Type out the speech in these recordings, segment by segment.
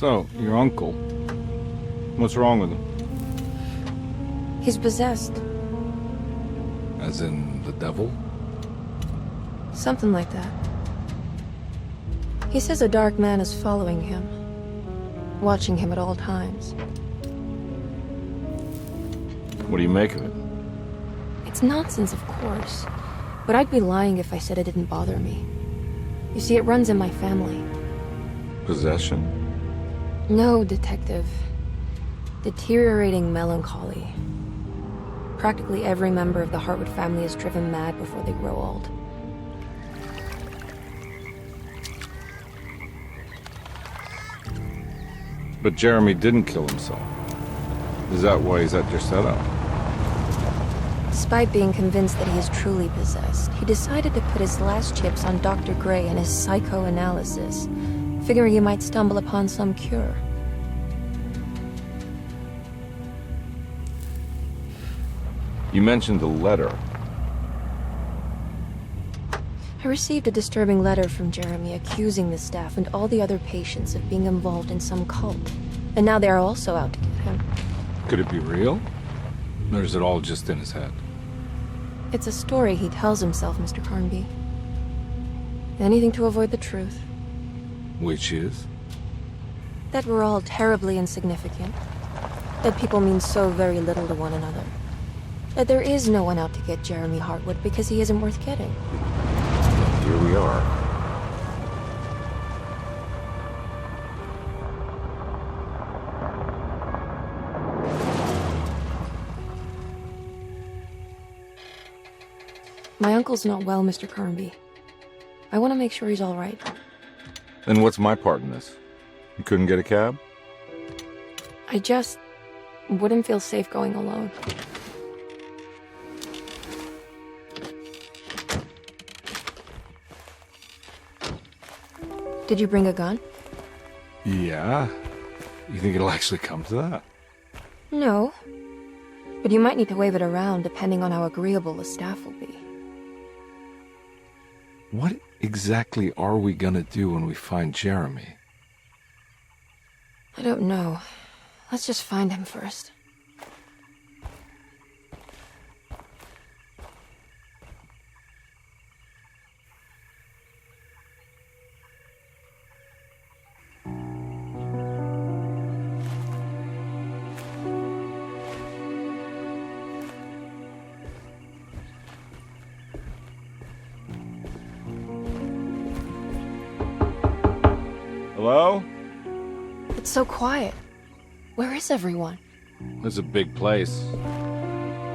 So, your uncle, what's wrong with him? He's possessed. As in the devil? Something like that. He says a dark man is following him, watching him at all times. What do you make of it? It's nonsense, of course, but I'd be lying if I said it didn't bother me. You see, it runs in my family. Possession? No, detective. Deteriorating melancholy. Practically every member of the Hartwood family is driven mad before they grow old. But Jeremy didn't kill himself. Is that why he's at your setup? Despite being convinced that he is truly possessed, he decided to put his last chips on Dr. Gray and his psychoanalysis, figuring he might stumble upon some cure. You mentioned a letter. I received a disturbing letter from Jeremy accusing the staff and all the other patients of being involved in some cult. And now they are also out to get him. Could it be real? Or is it all just in his head? It's a story he tells himself, Mr. Carnby. Anything to avoid the truth. Which is? That we're all terribly insignificant. That people mean so very little to one another. That there is no one out to get Jeremy Hartwood because he isn't worth getting. Here we are. My uncle's not well, Mr. Carnby. I want to make sure he's all right. Then what's my part in this? You couldn't get a cab? I just wouldn't feel safe going alone. Did you bring a gun? Yeah. You think it'll actually come to that? No. But you might need to wave it around depending on how agreeable the staff will be. What exactly are we gonna do when we find Jeremy? I don't know. Let's just find him first. Hello? It's so quiet. Where is everyone? This is a big place.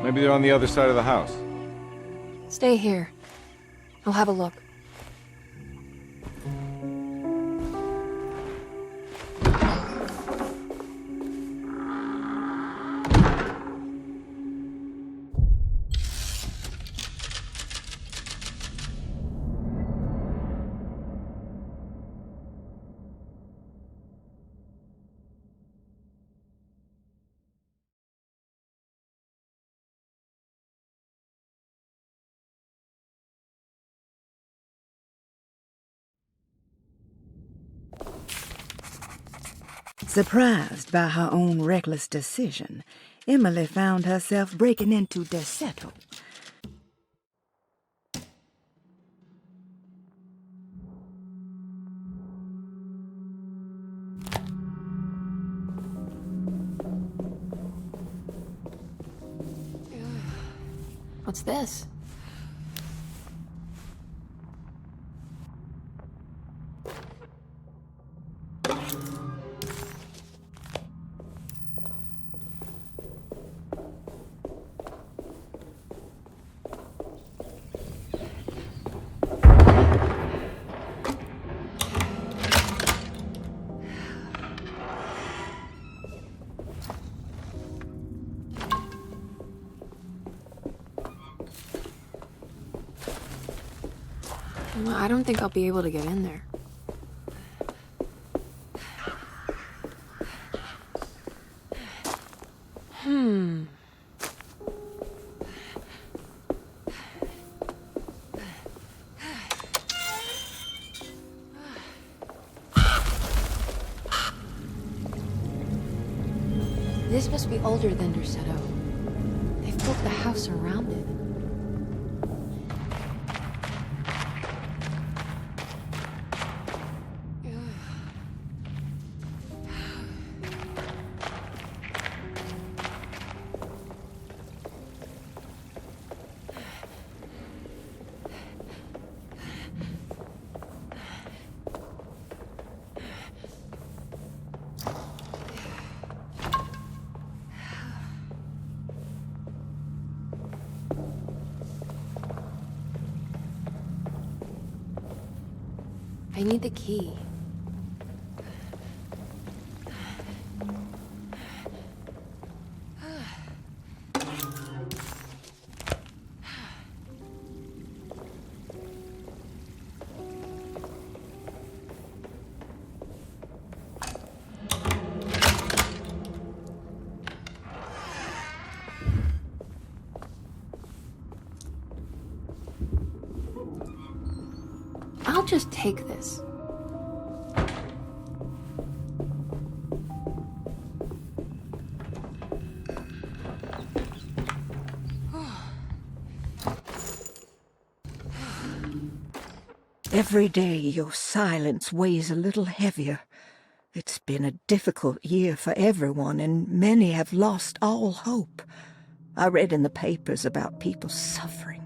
Maybe they're on the other side of the house. Stay here. I'll have a look. Surprised by her own reckless decision, Emily found herself breaking into Desetto. What's this? I don't think I'll be able to get in there. This must be older than Derceto. They've built the house around it. I need the key. I'll just take this. Every day your silence weighs a little heavier. It's been a difficult year for everyone, and many have lost all hope. I read in the papers about people suffering.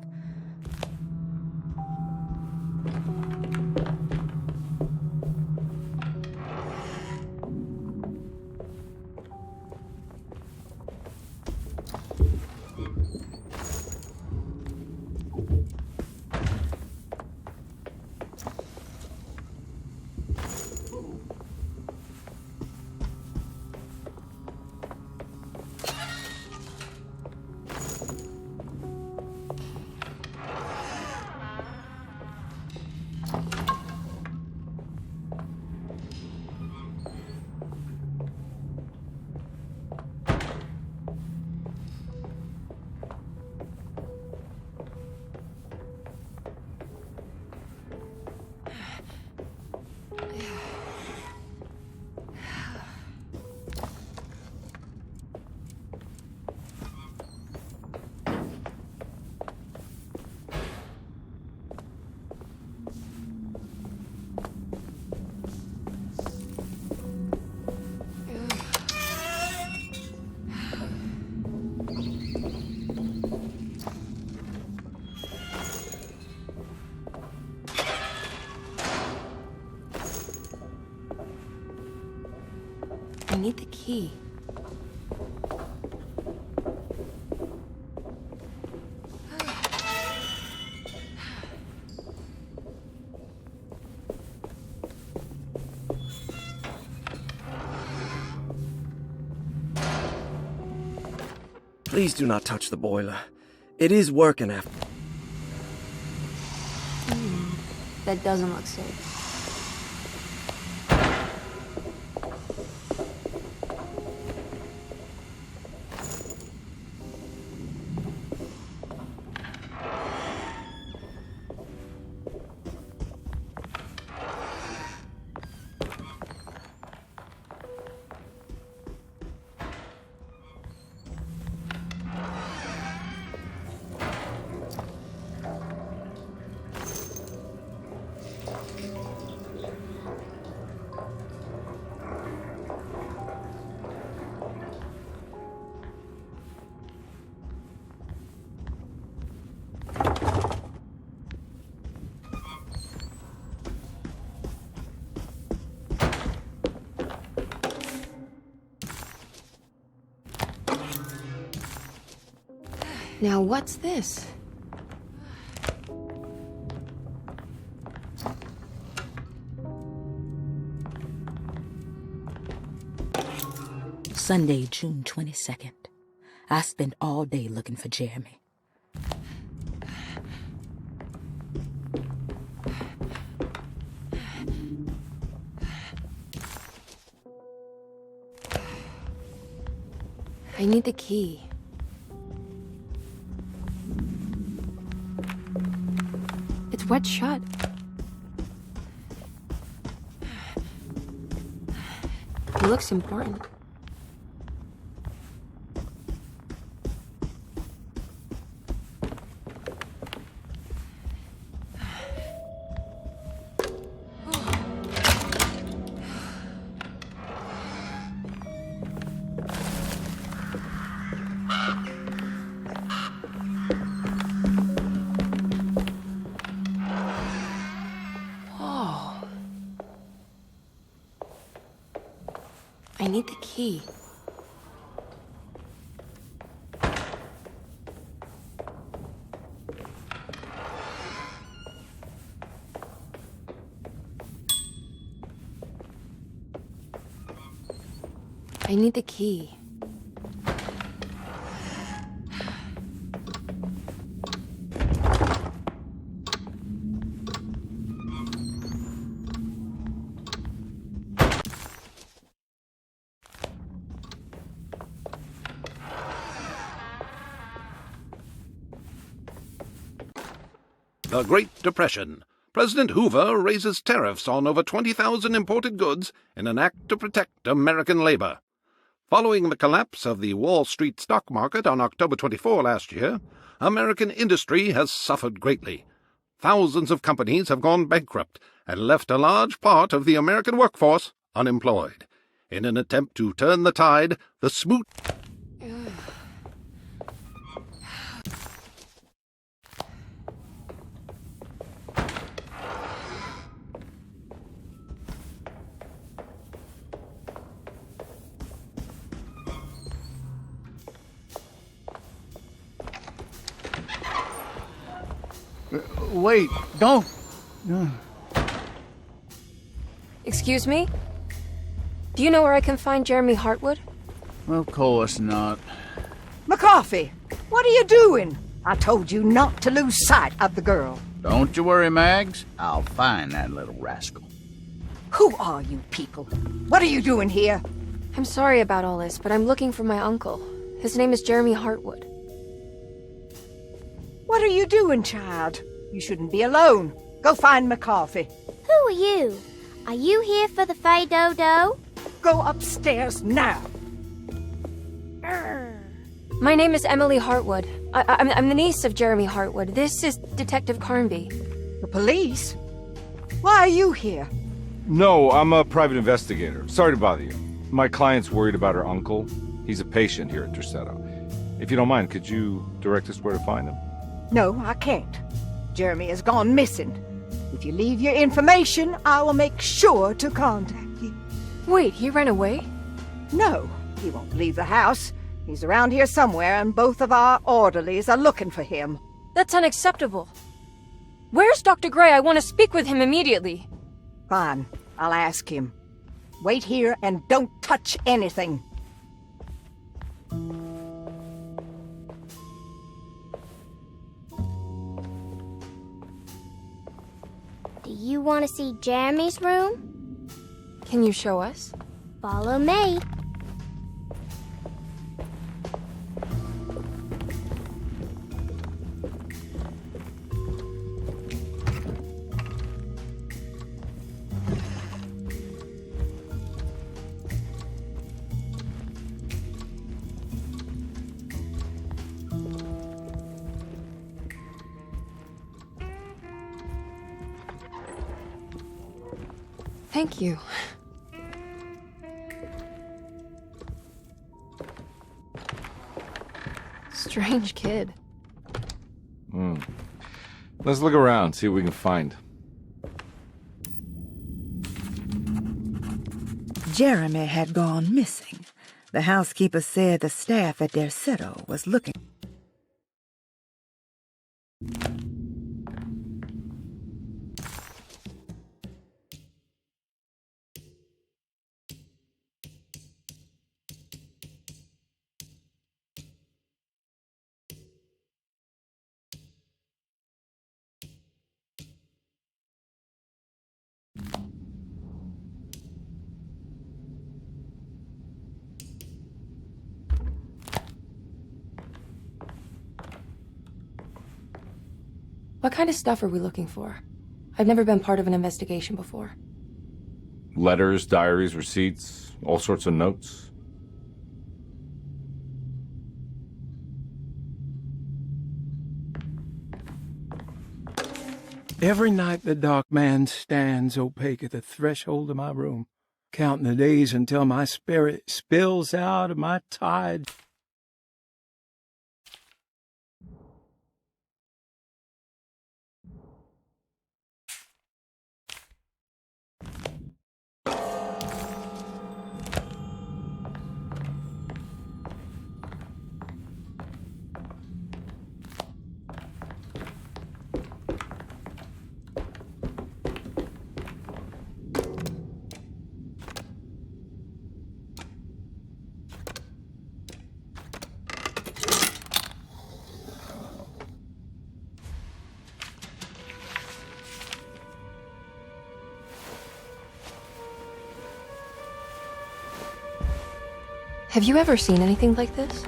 I need the key. Please do not touch the boiler. It is working after. That doesn't look safe. Now what's this? Sunday, June 22nd. I spent all day looking for Jeremy. I need the key. It's wet shut. It looks important. key. I need the key. The Great Depression. President Hoover raises tariffs on over 20,000 imported goods in an act to protect American labor. Following the collapse of the Wall Street stock market on October 24 last year, American industry has suffered greatly. Thousands of companies have gone bankrupt and left a large part of the American workforce unemployed. In an attempt to turn the tide, the smoot... Wait, don't! Excuse me? Do you know where I can find Jeremy Hartwood? Of course not. McCarthy, what are you doing? I told you not to lose sight of the girl. Don't you worry, Mags. I'll find that little rascal. Who are you people? What are you doing here? I'm sorry about all this, but I'm looking for my uncle. His name is Jeremy Hartwood. What are you doing, child? You shouldn't be alone. Go find McCarthy. Who are you? Are you here for the Fay Dodo? Go upstairs now. My name is Emily Hartwood. I'm the niece of Jeremy Hartwood. This is Detective Carnby. The police? Why are you here? No, I'm a private investigator. Sorry to bother you. My client's worried about her uncle. He's a patient here at Tercetto. If you don't mind, could you direct us where to find him? No, I can't. Jeremy has gone missing. If you leave your information, I will make sure to contact you. Wait, he ran away? No, he won't leave the house. He's around here somewhere, and both of our orderlies are looking for him. That's unacceptable. Where's Dr. Gray? I want to speak with him immediately. Fine, I'll ask him. Wait here and don't touch anything. Do you want to see Jeremy's room? Can you show us? Follow me. Thank you. Strange kid. Let's look around, see what we can find. Jeremy had gone missing. The housekeeper said the staff at Tercetto was looking. What kind of stuff are we looking for? I've never been part of an investigation before. Letters, diaries, receipts, all sorts of notes. Every night the dark man stands opaque at the threshold of my room, counting the days until my spirit spills out of my tide. Have you ever seen anything like this?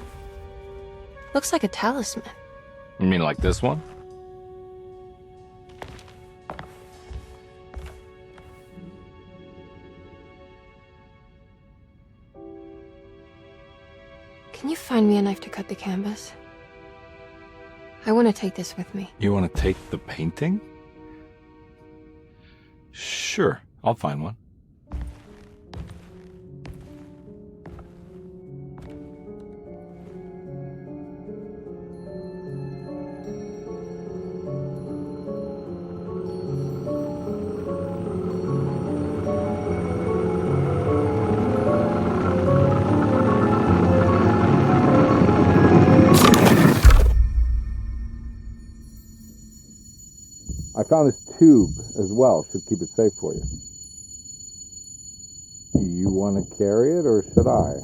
Looks like a talisman. You mean like this one? Can you find me a knife to cut the canvas? I want to take this with me. You want to take the painting? Sure, I'll find one. I found this tube as well. Should keep it safe for you. Do you want to carry it, or should I?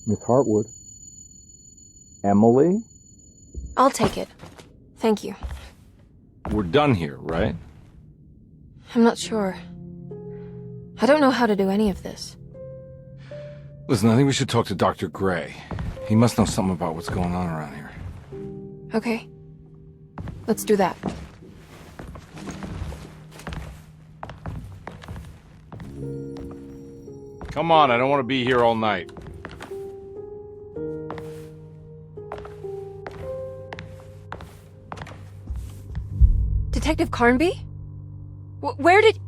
Miss Hartwood? Emily? I'll take it. Thank you. We're done here, right? I'm not sure. I don't know how to do any of this. Listen, I think we should talk to Dr. Gray. He must know something about what's going on around here. Okay. Let's do that. Come on, I don't want to be here all night. Detective Carnby? Where did...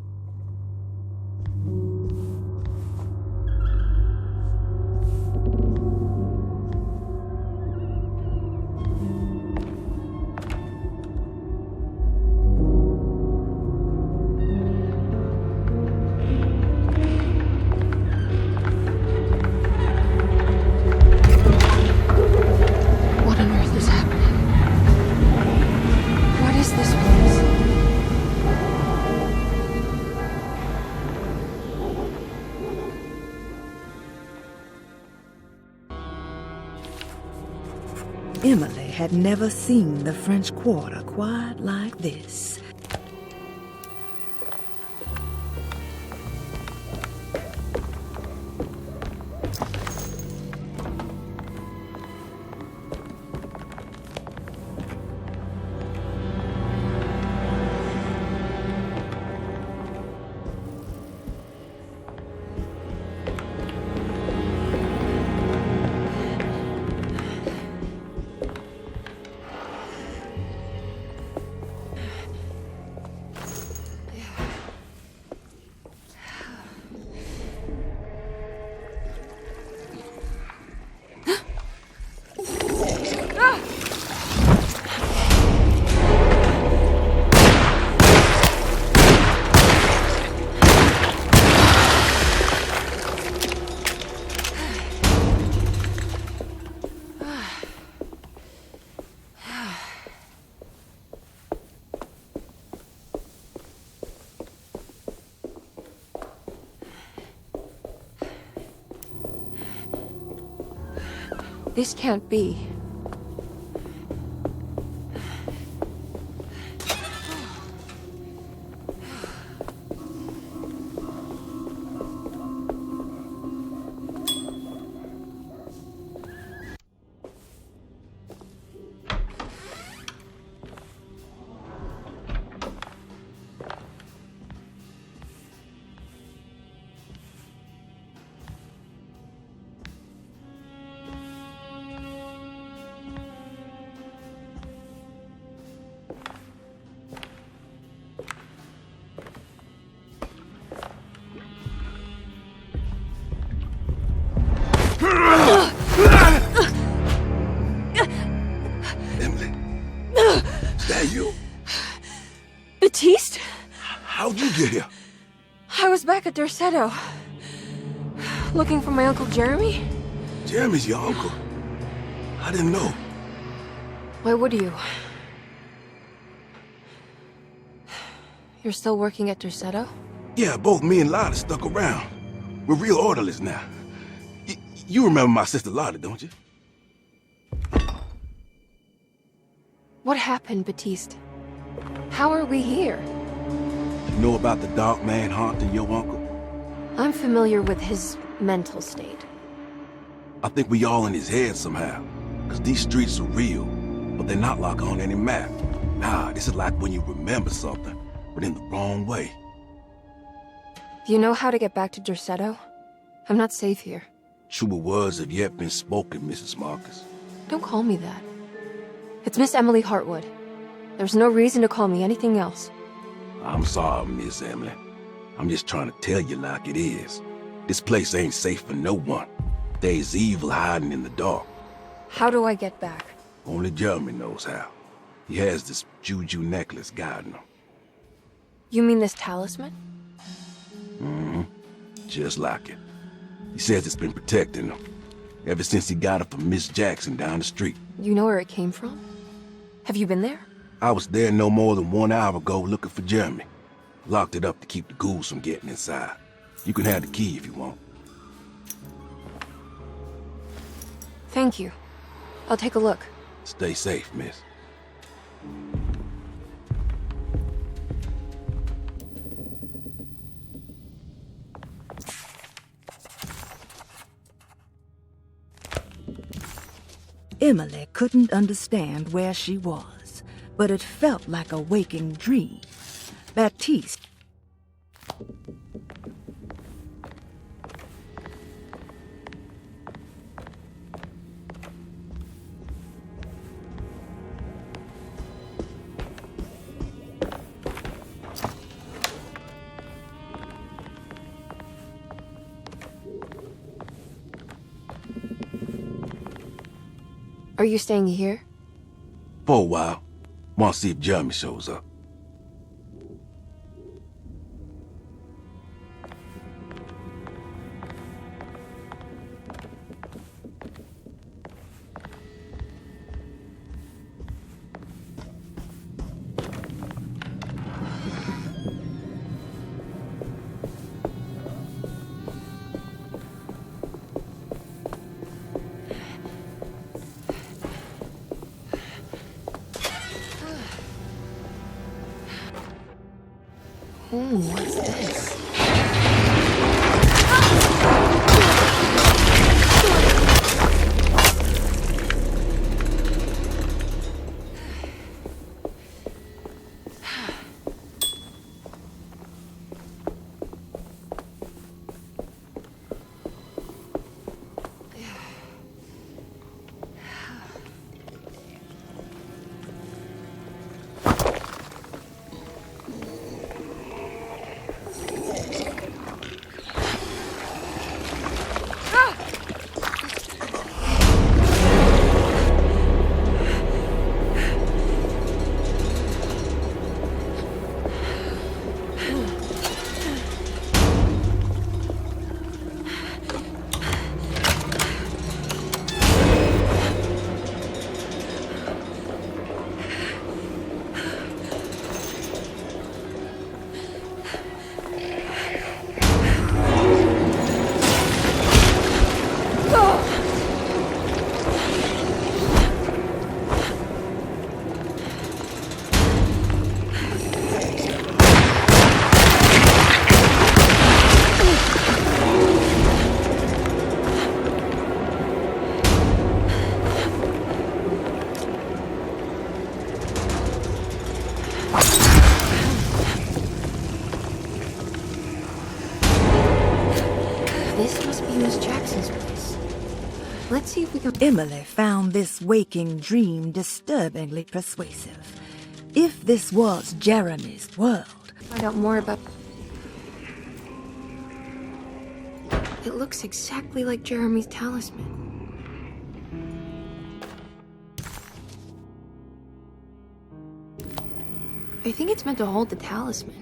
What on earth is happening? What is this place? Emily had never seen the French Quarter quite like this. This can't be. Emily, is that you? Baptiste? How'd you get here? I was back at Derceto. Looking for my Uncle Jeremy? Jeremy's your uncle. I didn't know. Why would you? You're still working at Derceto? Yeah, both me and Lotta stuck around. We're real orderlies now. You remember my sister Lotta, don't you? What happened, Baptiste? How are we here? You know about the dark man haunting your uncle? I'm familiar with his mental state. I think we all in his head somehow. Cause these streets are real, but they're not like on any map. Nah, this is like when you remember something, but in the wrong way. Do you know how to get back to Derceto? I'm not safe here. Truer words have yet been spoken, Mrs. Marcus. Don't call me that. It's Miss Emily Hartwood. There's no reason to call me anything else. I'm sorry, Miss Emily. I'm just trying to tell you like it is. This place ain't safe for no one. There's evil hiding in the dark. How do I get back? Only Jeremy knows how. He has this juju necklace guiding him. You mean this talisman? Mm-hmm. Just like it. He says it's been protecting him ever since he got it from Miss Jackson down the street. You know where it came from? Have you been there? I was there no more than 1 hour ago looking for Jeremy. Locked it up to keep the ghouls from getting inside. You can have the key if you want. Thank you. I'll take a look. Stay safe, miss. Emily couldn't understand where she was, but it felt like a waking dream. Baptiste. Are you staying here? For a while. Want to see if Jeremy shows up. What's this? This must be Miss Jackson's place. Let's see if we can... Emily found this waking dream disturbingly persuasive. If this was Jeremy's world... Find out more about... It looks exactly like Jeremy's talisman. I think it's meant to hold the talisman.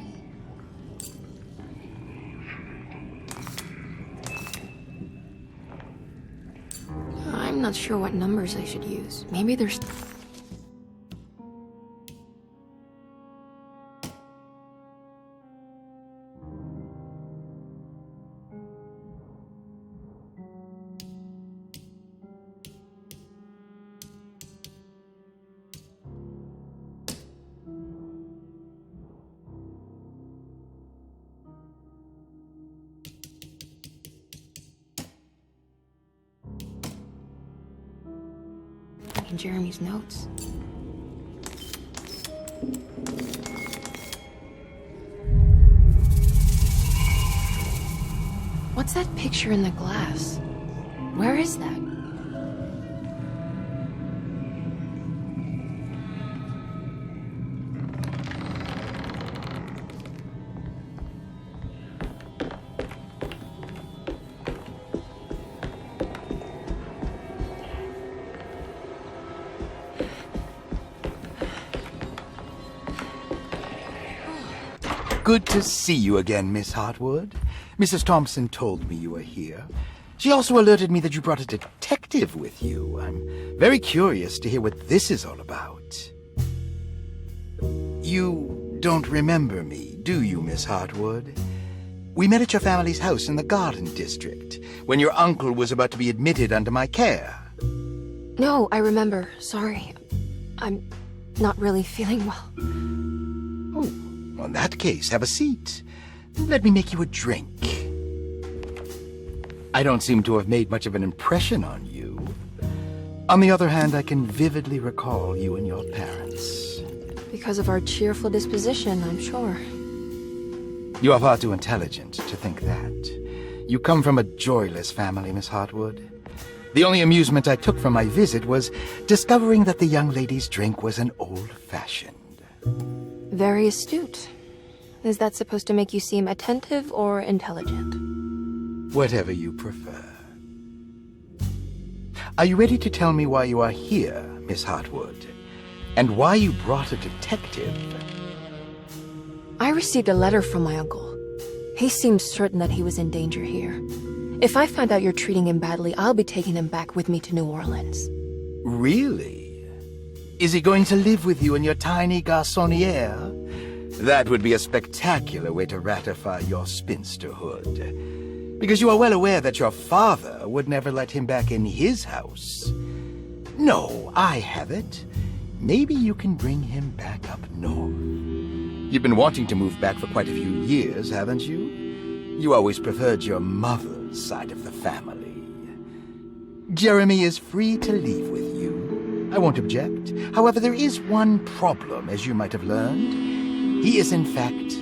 I'm not sure what numbers I should use. Maybe there's... in Jeremy's notes. What's that picture in the glass? Where is that? Good to see you again, Miss Hartwood. Mrs. Thompson told me you were here. She also alerted me that you brought a detective with you. I'm very curious to hear what this is all about. You don't remember me, do you, Miss Hartwood? We met at your family's house in the Garden District, when your uncle was about to be admitted under my care. No, I remember. Sorry. I'm not really feeling well. Oh, in that case, have a seat. Let me make you a drink. I don't seem to have made much of an impression on you. On the other hand, I can vividly recall you and your parents. Because of our cheerful disposition, I'm sure. You are far too intelligent to think that. You come from a joyless family, Miss Hartwood. The only amusement I took from my visit was discovering that the young lady's drink was an old-fashioned. Very astute. Is that supposed to make you seem attentive or intelligent? Whatever you prefer. Are you ready to tell me why you are here, Miss Hartwood? And why you brought a detective? I received a letter from my uncle. He seemed certain that he was in danger here. If I find out you're treating him badly, I'll be taking him back with me to New Orleans. Really? Is he going to live with you in your tiny garçonniere? That would be a spectacular way to ratify your spinsterhood. Because you are well aware that your father would never let him back in his house. No, I have it. Maybe you can bring him back up north. You've been wanting to move back for quite a few years, haven't you? You always preferred your mother's side of the family. Jeremy is free to leave with you. I won't object. However, there is one problem, as you might have learned. He is, in fact,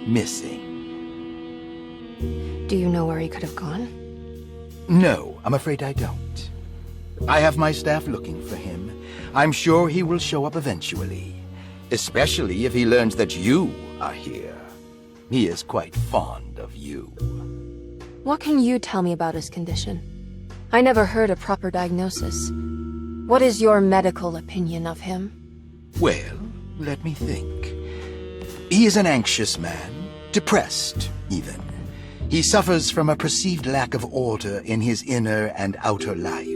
missing. Do you know where he could have gone? No, I'm afraid I don't. I have my staff looking for him. I'm sure he will show up eventually. Especially if he learns that you are here. He is quite fond of you. What can you tell me about his condition? I never heard a proper diagnosis. What is your medical opinion of him? Well, let me think. He is an anxious man, depressed, even. He suffers from a perceived lack of order in his inner and outer life.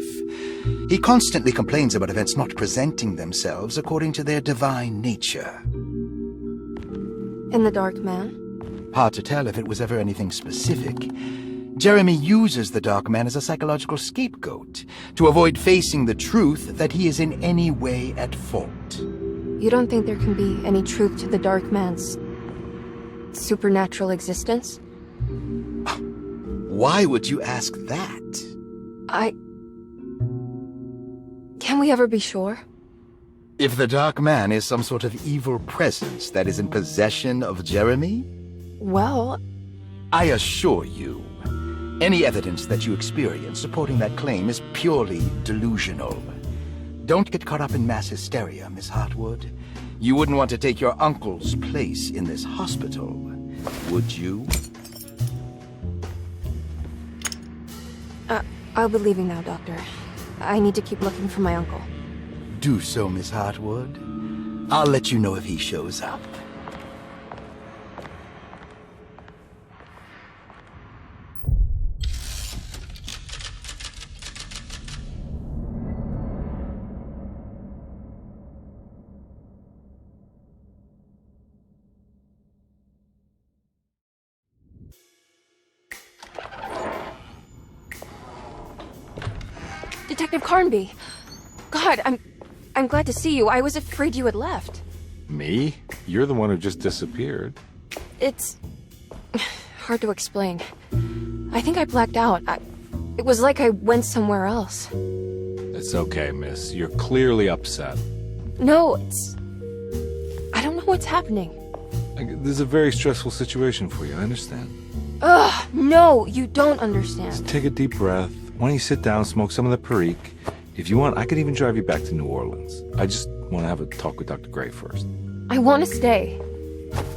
He constantly complains about events not presenting themselves according to their divine nature. And the Dark Man? Hard to tell if it was ever anything specific. Jeremy uses the Dark Man as a psychological scapegoat to avoid facing the truth that he is in any way at fault. You don't think there can be any truth to the Dark Man's supernatural existence? Why would you ask that? Can we ever be sure? If the Dark Man is some sort of evil presence that is in possession of Jeremy? Well, I assure you, any evidence that you experience supporting that claim is purely delusional. Don't get caught up in mass hysteria, Miss Hartwood. You wouldn't want to take your uncle's place in this hospital, would you? I'll be leaving now, Doctor. I need to keep looking for my uncle. Do so, Miss Hartwood. I'll let you know if he shows up. Detective Carnby! God, I'm glad to see you. I was afraid you had left. Me? You're the one who just disappeared. It's hard to explain. I think I blacked out. It was like I went somewhere else. That It's okay, miss. You're clearly upset. No, I don't know what's happening. This is a very stressful situation for you, I understand. Ugh, no, you don't understand. Just take a deep breath. Why don't you sit down, smoke some of the Perique? If you want, I could even drive you back to New Orleans. I just want to have a talk with Dr. Gray first. I want to stay.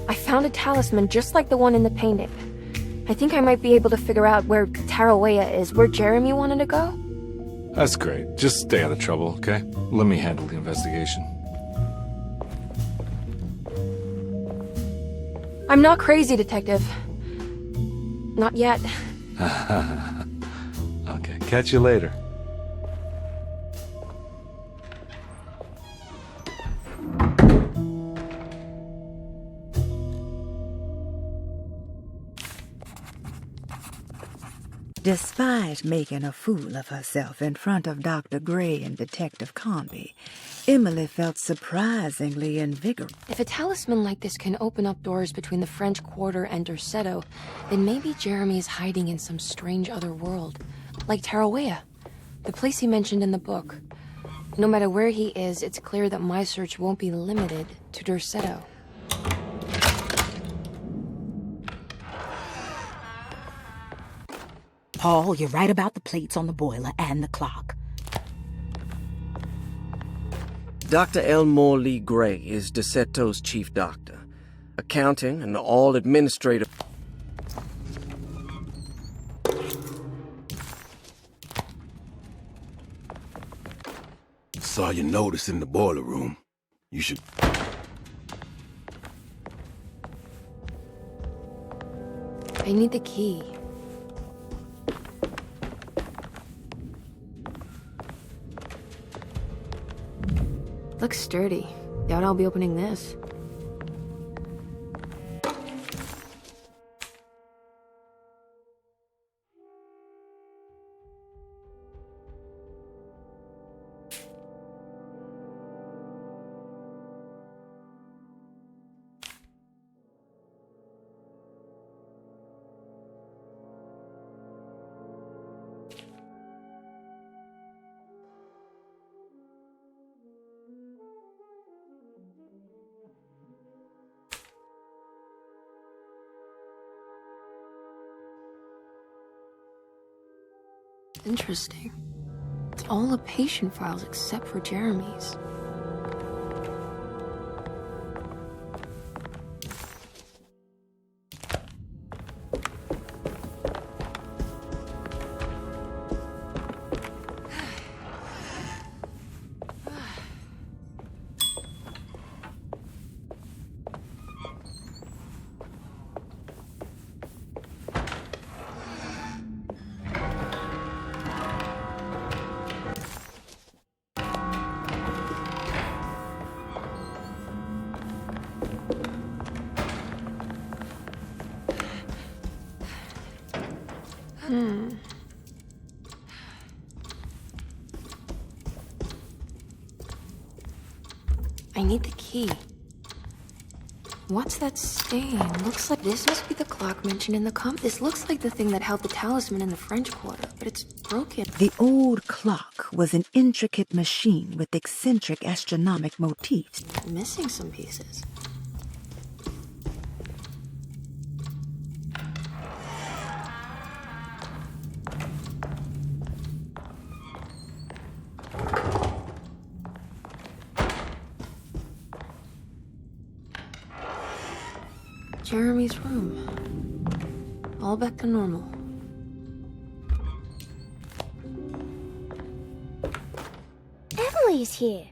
I found a talisman just like the one in the painting. I think I might be able to figure out where Tarawea is, where Jeremy wanted to go. That's great. Just stay out of trouble, okay? Let me handle the investigation. I'm not crazy, Detective. Not yet. Okay, catch you later. Despite making a fool of herself in front of Dr. Gray and Detective Conby, Emily felt surprisingly invigorated. If a talisman like this can open up doors between the French Quarter and Derceto, then maybe Jeremy is hiding in some strange other world. Like Tarawea, the place he mentioned in the book. No matter where he is, it's clear that my search won't be limited to Derceto. Paul, you're right about the plates on the boiler and the clock. Dr. Elmore Lee Gray is Deceto's chief doctor. Accounting and all administrative... Saw your notice in the boiler room. You should... I need the key. Looks sturdy. Doubt I'll be opening this. Interesting. It's all the patient files except for Jeremy's. I need the key. What's that stain? Looks like this must be the clock mentioned in the This looks like the thing that held the talisman in the French Quarter, but it's broken. The old clock was an intricate machine with eccentric astronomic motifs. Missing some pieces. Jeremy's room. All back to normal. Emily's here.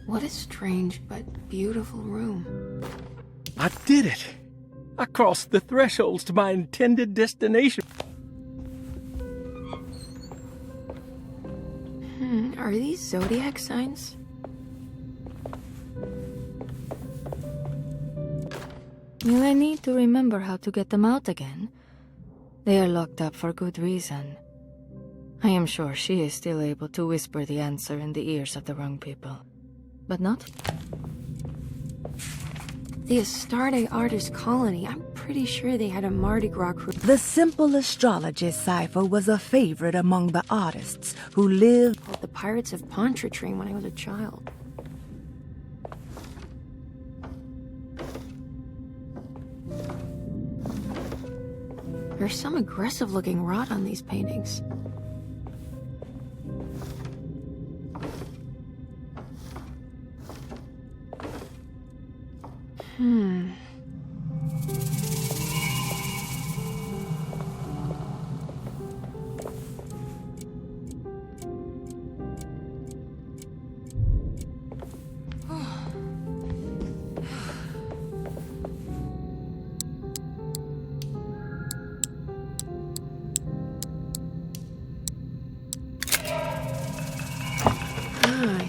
What a strange but beautiful room. I did it! I crossed the thresholds to my intended destination. Are these zodiac signs? You may need to remember how to get them out again. They are locked up for good reason. I am sure she is still able to whisper the answer in the ears of the wrong people. But not? The Astarte Artist Colony. I'm pretty sure they had a Mardi Gras crew. The simple astrology cipher was a favorite among the artists who lived... Called the Pirates of Pontchartrain when I was a child. There's some aggressive-looking rot on these paintings.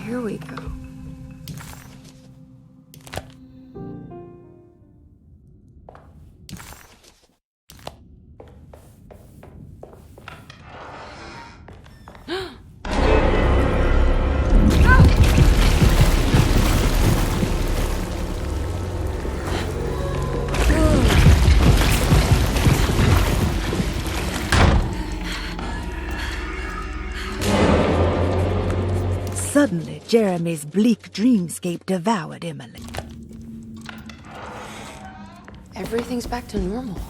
Here we go. Suddenly, Jeremy's bleak dreamscape devoured Emily. Everything's back to normal.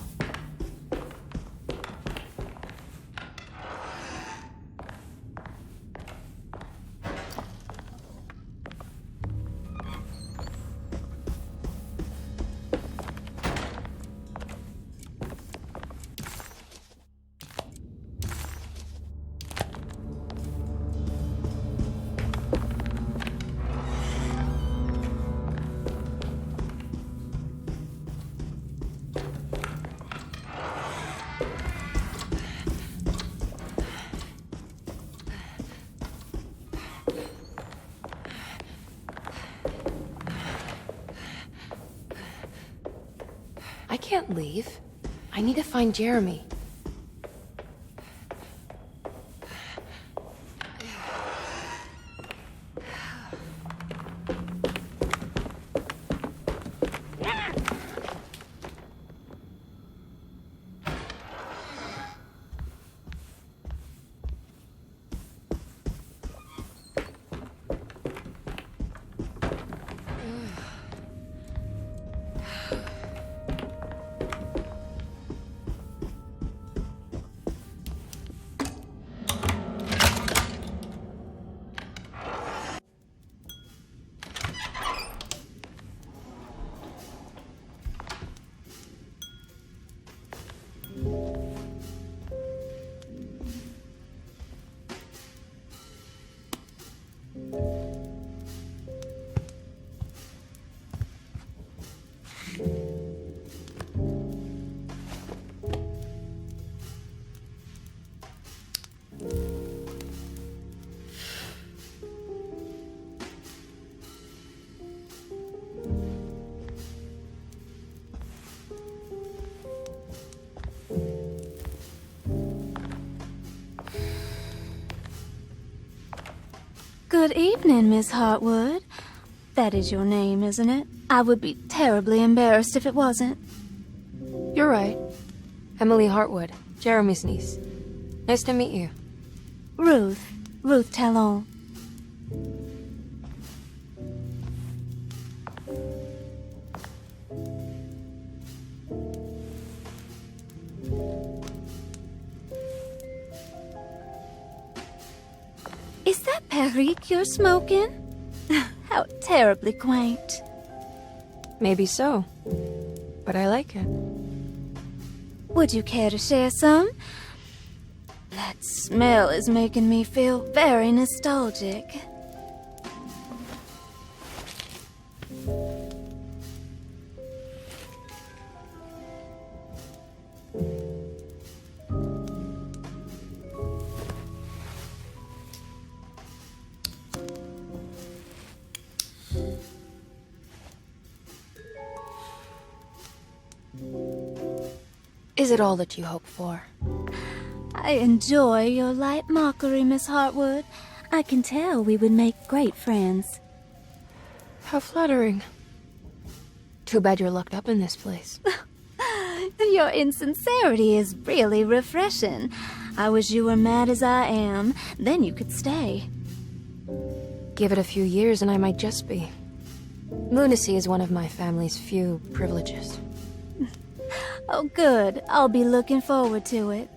I can't leave. I need to find Jeremy. Good evening, Miss Hartwood. That is your name, isn't it? I would be terribly embarrassed if it wasn't. You're right. Emily Hartwood, Jeremy's niece. Nice to meet you. Ruth Talon. Is that Perique you're smoking? How terribly quaint. Maybe so, but I like it. Would you care to share some? That smell is making me feel very nostalgic. Is it all that you hope for? I enjoy your light mockery, Miss Hartwood. I can tell we would make great friends. How flattering. Too bad you're locked up in this place. Your insincerity is really refreshing. I wish you were mad as I am. Then you could stay. Give it a few years and I might just be. Lunacy is one of my family's few privileges. Oh, good. I'll be looking forward to it.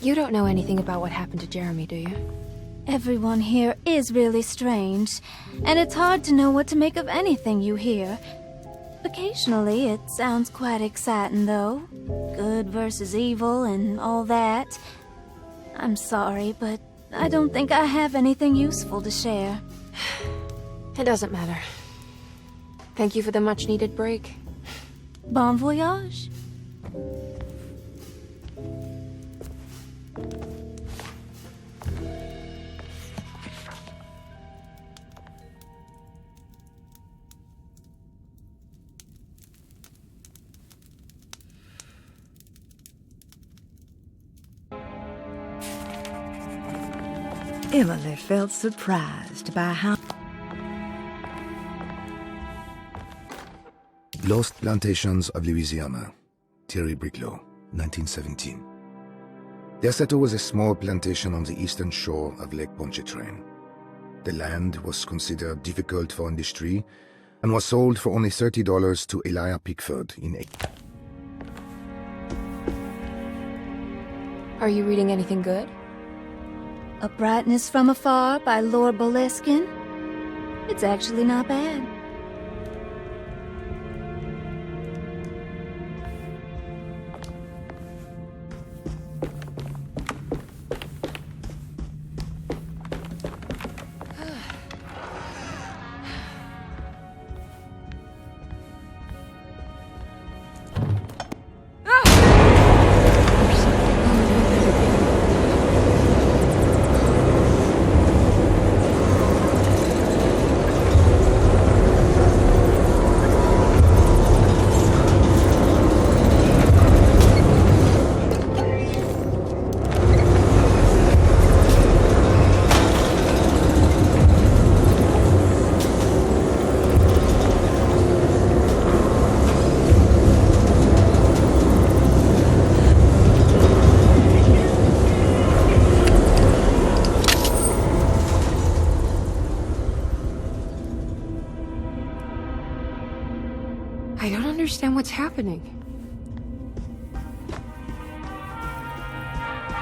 You don't know anything about what happened to Jeremy, do you? Everyone here is really strange, and it's hard to know what to make of anything you hear. Occasionally, it sounds quite exciting, though. Good versus evil and all that. I'm sorry, but I don't think I have anything useful to share. It doesn't matter. Thank you for the much-needed break. Bon voyage. Emily felt surprised by how... Lost Plantations of Louisiana, Thierry Briclot, 1917. The Assetto was a small plantation on the eastern shore of Lake Pontchartrain. The land was considered difficult for industry and was sold for only $30 to Elijah Pickford in... Are you reading anything good? A Brightness from Afar by Lord Boleskine. It's actually not bad. I don't understand what's happening.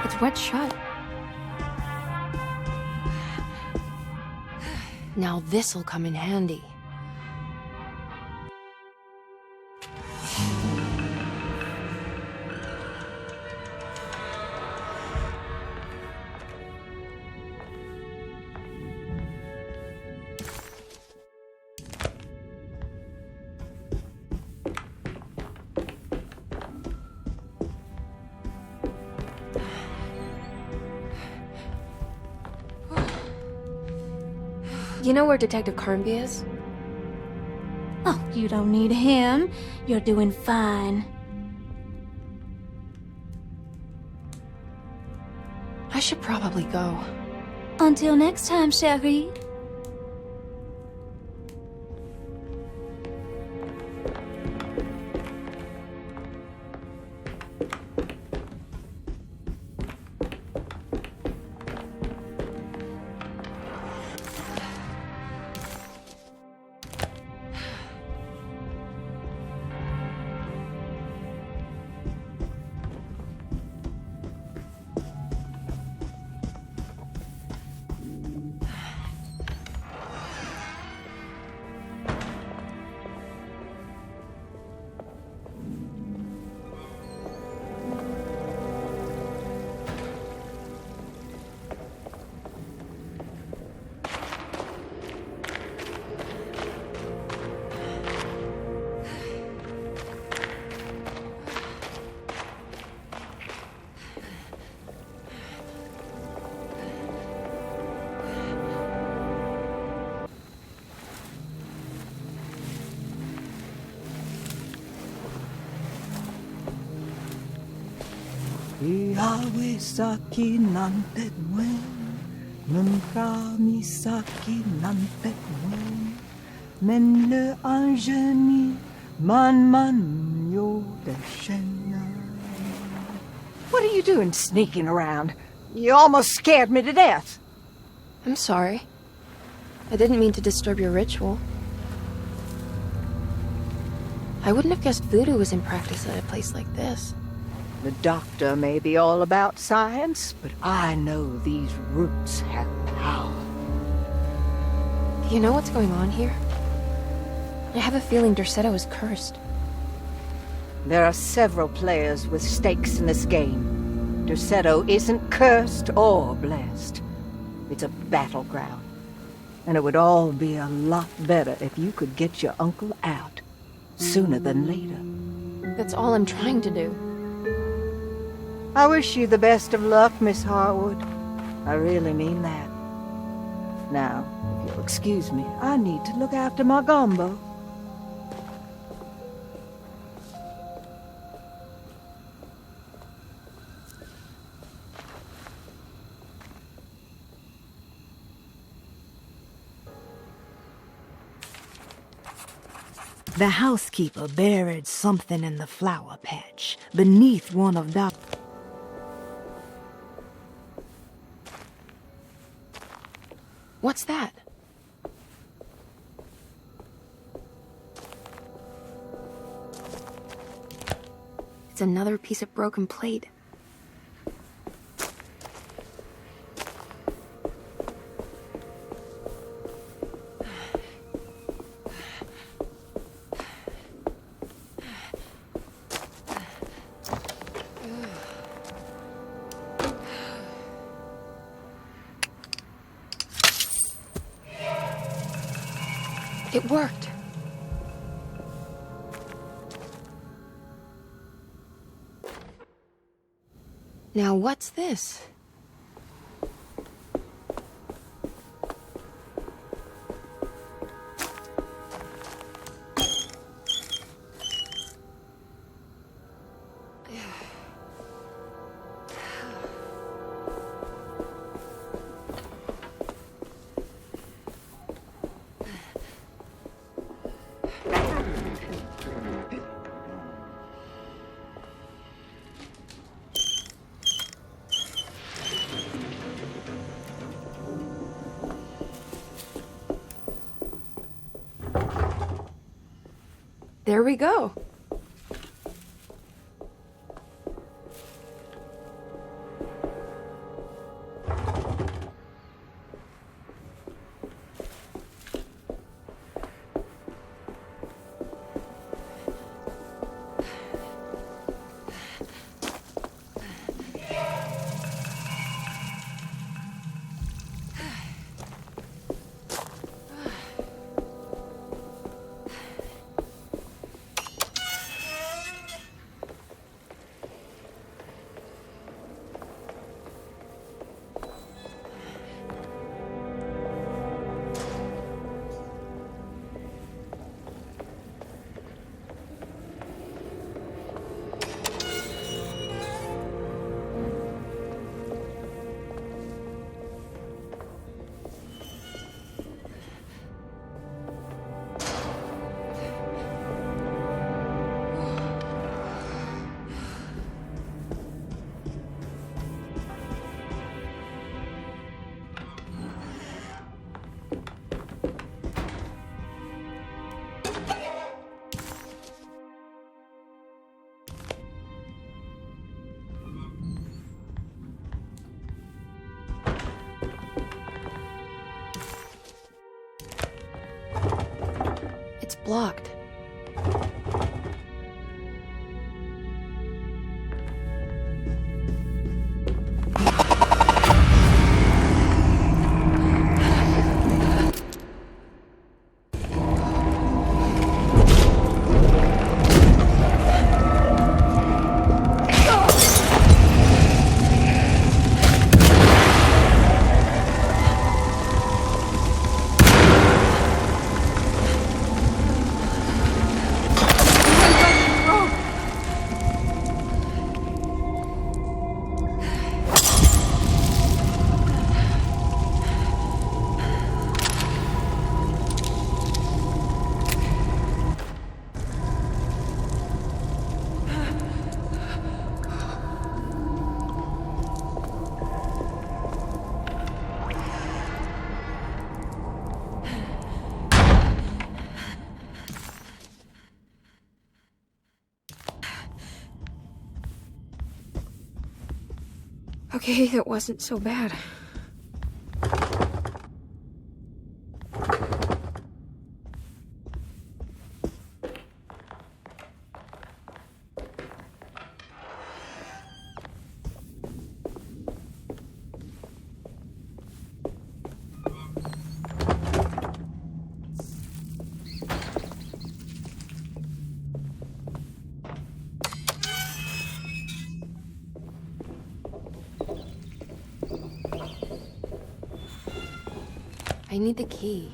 It's wet shut. Now this'll come in handy. You know where Detective Carnby is? Oh, you don't need him. You're doing fine. I should probably go. Until next time, chérie. Yawesaki nantet mwen, Nunkamisaki nantet mwen, Men le anjeni man yo deshena. What are you doing sneaking around? You almost scared me to death. I'm sorry. I didn't mean to disturb your ritual. I wouldn't have guessed voodoo was in practice at a place like this. The doctor may be all about science, but I know these roots have power. Do you know what's going on here? I have a feeling Derceto is cursed. There are several players with stakes in this game. Derceto isn't cursed or blessed. It's a battleground. And it would all be a lot better if you could get your uncle out sooner than later. That's all I'm trying to do. I wish you the best of luck, Miss Harwood. I really mean that. Now, if you'll excuse me, I need to look after my gumbo. The housekeeper buried something in the flower patch, beneath one of Doc... What's that? It's another piece of broken plate. It worked. Now what's this? There we go. It's blocked. Okay, that wasn't so bad. I need the key.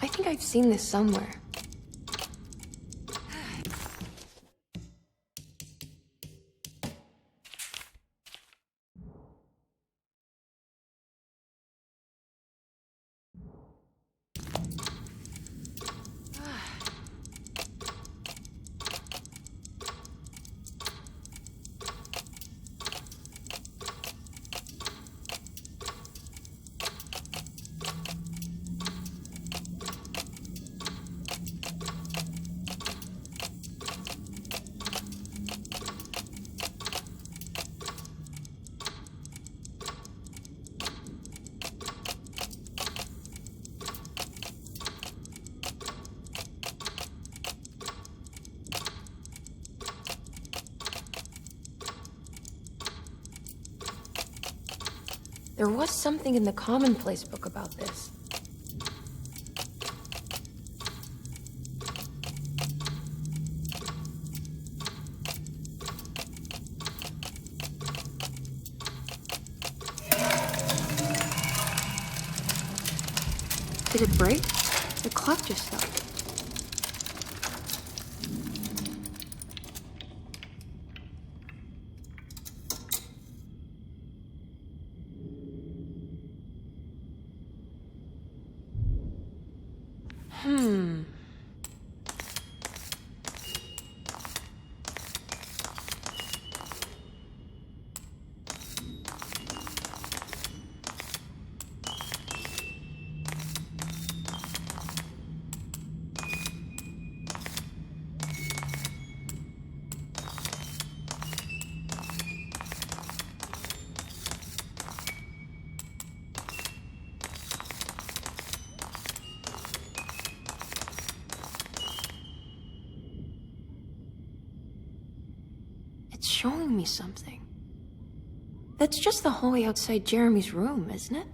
I think I've seen this somewhere. There was something in the Commonplace book about this. Did it break? The clock just stopped. It's showing me something. That's just the hallway outside Jeremy's room, isn't it?